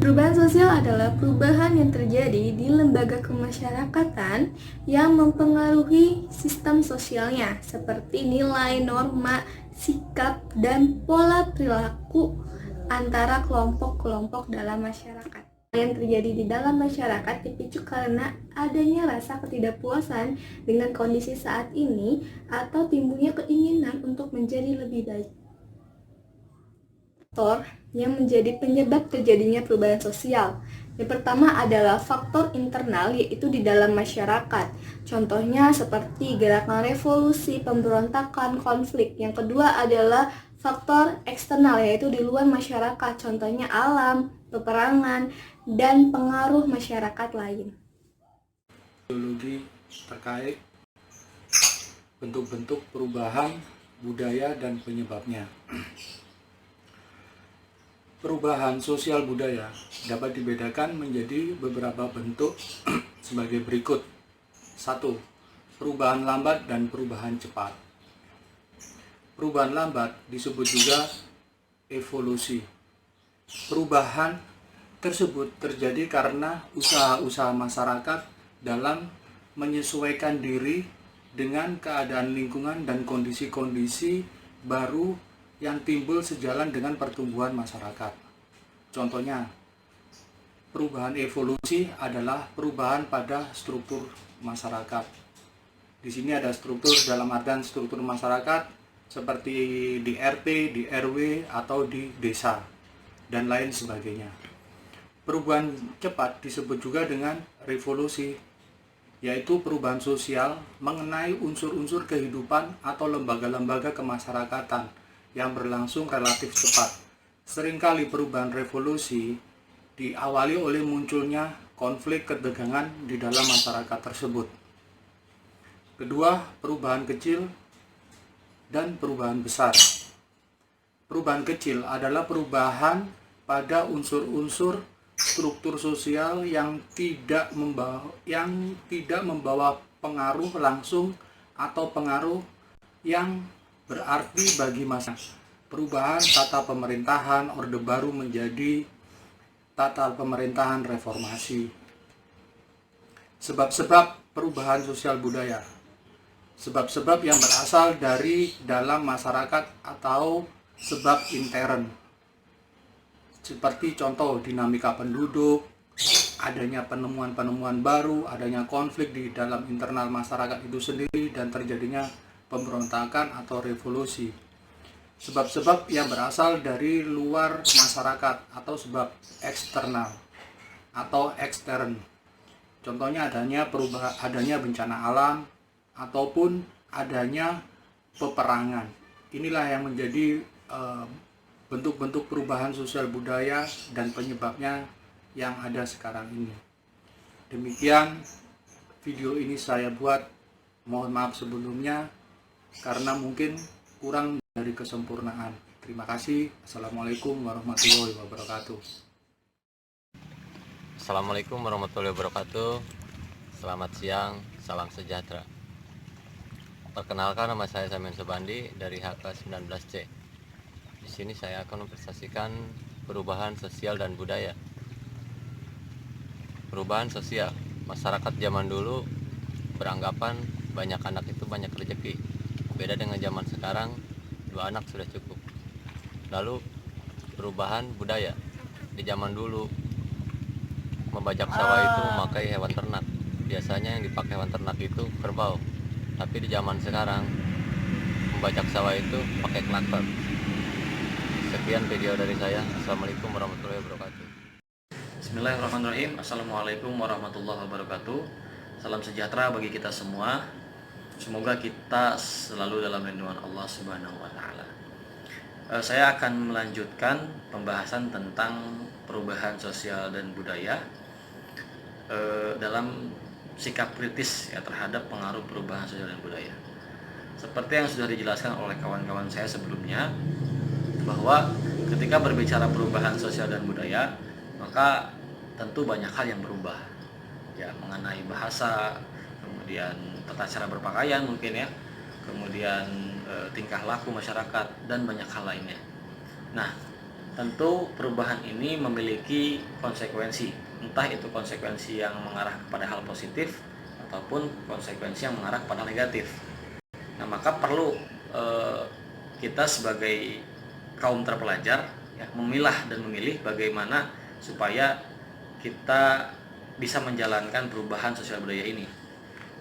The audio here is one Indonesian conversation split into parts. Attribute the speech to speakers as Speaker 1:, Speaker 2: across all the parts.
Speaker 1: Perubahan sosial adalah perubahan yang terjadi di lembaga kemasyarakatan yang mempengaruhi sistem sosialnya, seperti nilai, norma, sikap, dan pola perilaku antara kelompok-kelompok dalam masyarakat. Yang terjadi di dalam masyarakat dipicu karena adanya rasa ketidakpuasan dengan kondisi saat ini atau timbulnya keinginan untuk menjadi lebih baik. Faktor yang menjadi penyebab terjadinya perubahan sosial. Yang pertama adalah faktor internal, yaitu di dalam masyarakat. Contohnya seperti gerakan revolusi, pemberontakan, konflik. Yang kedua adalah faktor eksternal, yaitu di luar masyarakat. Contohnya alam, peperangan, dan pengaruh masyarakat lain.
Speaker 2: Ideologi terkait bentuk-bentuk perubahan budaya dan penyebabnya. Perubahan sosial budaya dapat dibedakan menjadi beberapa bentuk sebagai berikut. 1. Perubahan lambat dan perubahan cepat. Perubahan lambat disebut juga evolusi. Perubahan tersebut terjadi karena usaha-usaha masyarakat dalam menyesuaikan diri dengan keadaan lingkungan dan kondisi-kondisi baru yang timbul sejalan dengan pertumbuhan masyarakat. Contohnya, perubahan evolusi adalah perubahan pada struktur masyarakat. Di sini ada struktur dalam artian struktur masyarakat seperti di RT, di RW, atau di desa, dan lain sebagainya. Perubahan cepat disebut juga dengan revolusi, yaitu perubahan sosial mengenai unsur-unsur kehidupan atau lembaga-lembaga kemasyarakatan yang berlangsung relatif cepat. Seringkali perubahan revolusi diawali oleh munculnya konflik ketegangan di dalam masyarakat tersebut. Kedua, perubahan kecil dan perubahan besar. Perubahan kecil adalah perubahan pada unsur-unsur struktur sosial yang tidak membawa pengaruh langsung atau pengaruh yang berarti bagi masyarakat. Perubahan tata pemerintahan Orde Baru menjadi tata pemerintahan reformasi. Sebab-sebab perubahan sosial budaya. Sebab-sebab yang berasal dari dalam masyarakat atau sebab intern. Seperti contoh dinamika penduduk, adanya penemuan-penemuan baru, adanya konflik di dalam internal masyarakat itu sendiri, dan terjadinya pemberontakan atau revolusi. Sebab-sebab yang berasal dari luar masyarakat atau sebab eksternal atau ekstern. Contohnya adanya bencana alam ataupun adanya peperangan. Inilah yang menjadi bentuk-bentuk perubahan sosial budaya dan penyebabnya yang ada sekarang ini. Demikian video ini saya buat. Mohon maaf sebelumnya karena mungkin kurang dari kesempurnaan. Terima kasih. Assalamualaikum warahmatullahi wabarakatuh.
Speaker 3: Assalamualaikum warahmatullahi wabarakatuh. Selamat siang, salam sejahtera. Perkenalkan, nama saya Samin Subandi dari HK19C. Di sini saya akan mempresentasikan perubahan sosial dan budaya. Perubahan sosial, masyarakat zaman dulu beranggapan banyak anak itu banyak rezeki. Beda dengan zaman sekarang, 2 anak sudah cukup. Lalu perubahan budaya, di zaman dulu membajak sawah itu memakai hewan ternak. Biasanya yang dipakai hewan ternak itu kerbau. Tapi di zaman sekarang membajak sawah itu pakai traktor. Sekian video dari saya. Assalamualaikum warahmatullahi wabarakatuh.
Speaker 4: Bismillahirrahmanirrahim. Assalamualaikum warahmatullahi wabarakatuh. Salam sejahtera bagi kita semua. Semoga kita selalu dalam lindungan Allah Subhanahu wa Ta'ala. Saya akan melanjutkan pembahasan tentang perubahan sosial dan budaya dalam sikap kritis ya terhadap pengaruh perubahan sosial dan budaya. Seperti yang sudah dijelaskan oleh kawan-kawan saya sebelumnya, bahwa ketika berbicara perubahan sosial dan budaya, maka tentu banyak hal yang berubah ya, mengenai bahasa, kemudian tata cara berpakaian mungkin ya, kemudian tingkah laku masyarakat dan banyak hal lainnya. Nah, tentu perubahan ini memiliki konsekuensi, entah itu konsekuensi yang mengarah kepada hal positif ataupun konsekuensi yang mengarah kepada negatif. Nah, maka perlu kita sebagai kaum terpelajar ya, memilah dan memilih bagaimana supaya kita bisa menjalankan perubahan sosial budaya ini.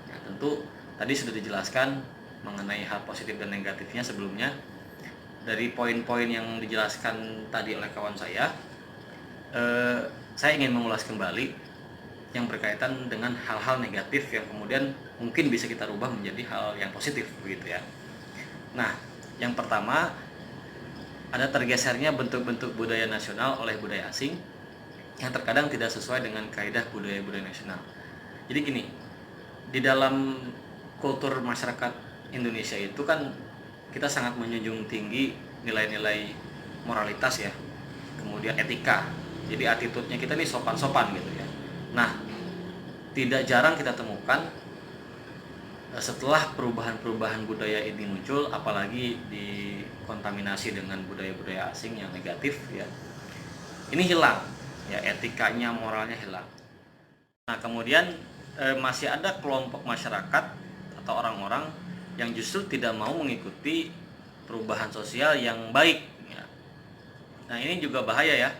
Speaker 4: Ya, tentu tadi sudah dijelaskan mengenai hal positif dan negatifnya sebelumnya. Dari poin-poin yang dijelaskan tadi oleh kawan saya ingin mengulas kembali yang berkaitan dengan hal-hal negatif yang kemudian mungkin bisa kita rubah menjadi hal yang positif, begitu ya. Nah, yang pertama, ada tergesernya bentuk-bentuk budaya nasional oleh budaya asing yang terkadang tidak sesuai dengan kaidah budaya-budaya nasional. Jadi gini, di dalam kultur masyarakat Indonesia itu kan kita sangat menjunjung tinggi nilai-nilai moralitas ya, kemudian etika. Jadi attitude-nya kita nih sopan-sopan gitu ya. Nah, tidak jarang kita temukan setelah perubahan-perubahan budaya ini muncul, apalagi dikontaminasi dengan budaya-budaya asing yang negatif ya, ini hilang ya, etikanya, moralnya hilang. Nah, kemudian masih ada kelompok masyarakat atau orang-orang yang justru tidak mau mengikuti perubahan sosial yang baik ya. Nah, ini juga bahaya ya.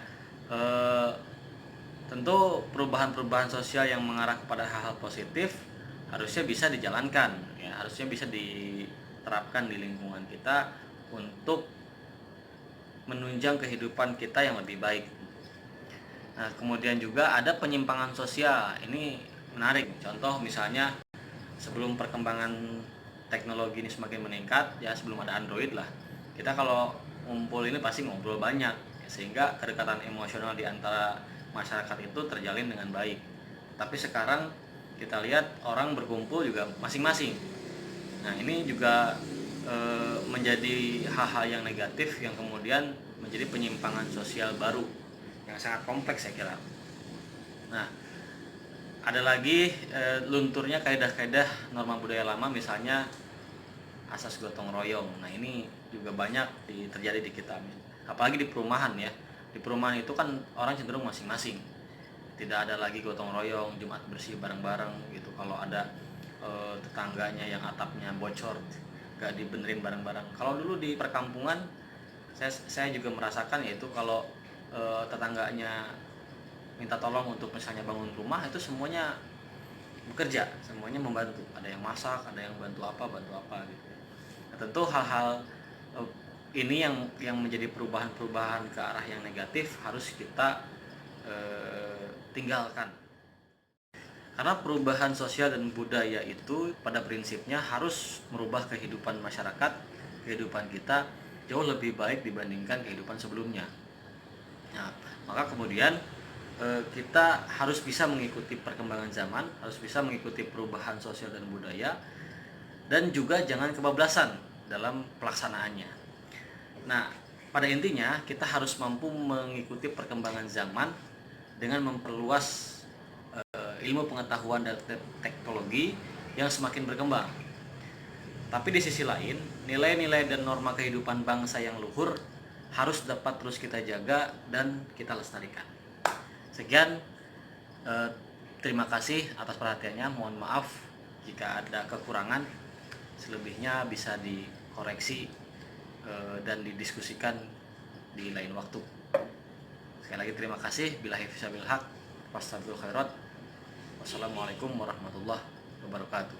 Speaker 4: Tentu perubahan-perubahan sosial yang mengarah kepada hal-hal positif harusnya bisa dijalankan ya, harusnya bisa diterapkan di lingkungan kita untuk menunjang kehidupan kita yang lebih baik. Nah, kemudian juga ada penyimpangan sosial. Ini menarik. Contoh misalnya sebelum perkembangan teknologi ini semakin meningkat ya, sebelum ada Android lah, kita kalau ngumpul ini pasti ngobrol banyak ya, sehingga kedekatan emosional di antara masyarakat itu terjalin dengan baik. Tapi sekarang kita lihat orang berkumpul juga masing-masing. Nah, ini juga menjadi hal-hal yang negatif yang kemudian menjadi penyimpangan sosial baru yang sangat kompleks saya kira. Nah, ada lagi lunturnya kaidah-kaidah norma budaya lama, misalnya asas gotong royong. Nah, ini juga banyak terjadi di kita, apalagi di perumahan ya. Di perumahan itu kan orang cenderung masing-masing, tidak ada lagi gotong royong, Jumat bersih bareng-bareng gitu. Kalau ada tetangganya yang atapnya bocor, gak dibenerin bareng-bareng. Kalau dulu di perkampungan saya juga merasakan, yaitu kalau tetangganya minta tolong untuk misalnya bangun rumah, itu semuanya bekerja, semuanya membantu. Ada yang masak, ada yang bantu apa gitu. Nah, tentu hal-hal ini yang menjadi perubahan-perubahan ke arah yang negatif harus kita tinggalkan. Karena perubahan sosial dan budaya itu pada prinsipnya harus merubah kehidupan masyarakat, kehidupan kita jauh lebih baik dibandingkan kehidupan sebelumnya. Nah, maka kemudian kita harus bisa mengikuti perkembangan zaman, harus bisa mengikuti perubahan sosial dan budaya, dan juga jangan kebablasan dalam pelaksanaannya. Nah, pada intinya kita harus mampu mengikuti perkembangan zaman dengan memperluas ilmu pengetahuan dan teknologi yang semakin berkembang. Tapi di sisi lain, nilai-nilai dan norma kehidupan bangsa yang luhur harus dapat terus kita jaga dan kita lestarikan. Sekian, terima kasih atas perhatiannya. Mohon maaf jika ada kekurangan, selebihnya bisa dikoreksi dan didiskusikan di lain waktu. Sekali lagi terima kasih. Billahi fisabil haq, wassalamualaikum khairat. Wassalamualaikum warahmatullahi wabarakatuh.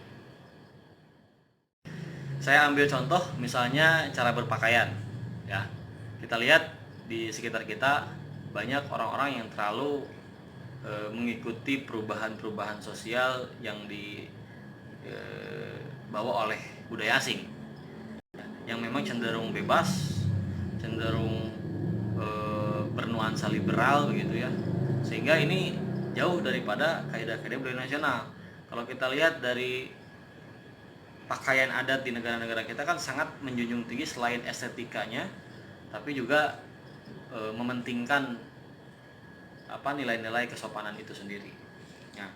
Speaker 4: Saya ambil contoh misalnya cara berpakaian ya. Kita lihat di sekitar kita banyak orang-orang yang terlalu mengikuti perubahan-perubahan sosial yang dibawa oleh budaya asing, yang memang cenderung bebas, cenderung bernuansa liberal begitu ya, sehingga ini jauh daripada kaidah-kaidah budaya nasional. Kalau kita lihat dari pakaian adat di negara-negara kita kan sangat menjunjung tinggi selain estetikanya, tapi juga mementingkan nilai-nilai kesopanan itu sendiri. Nah,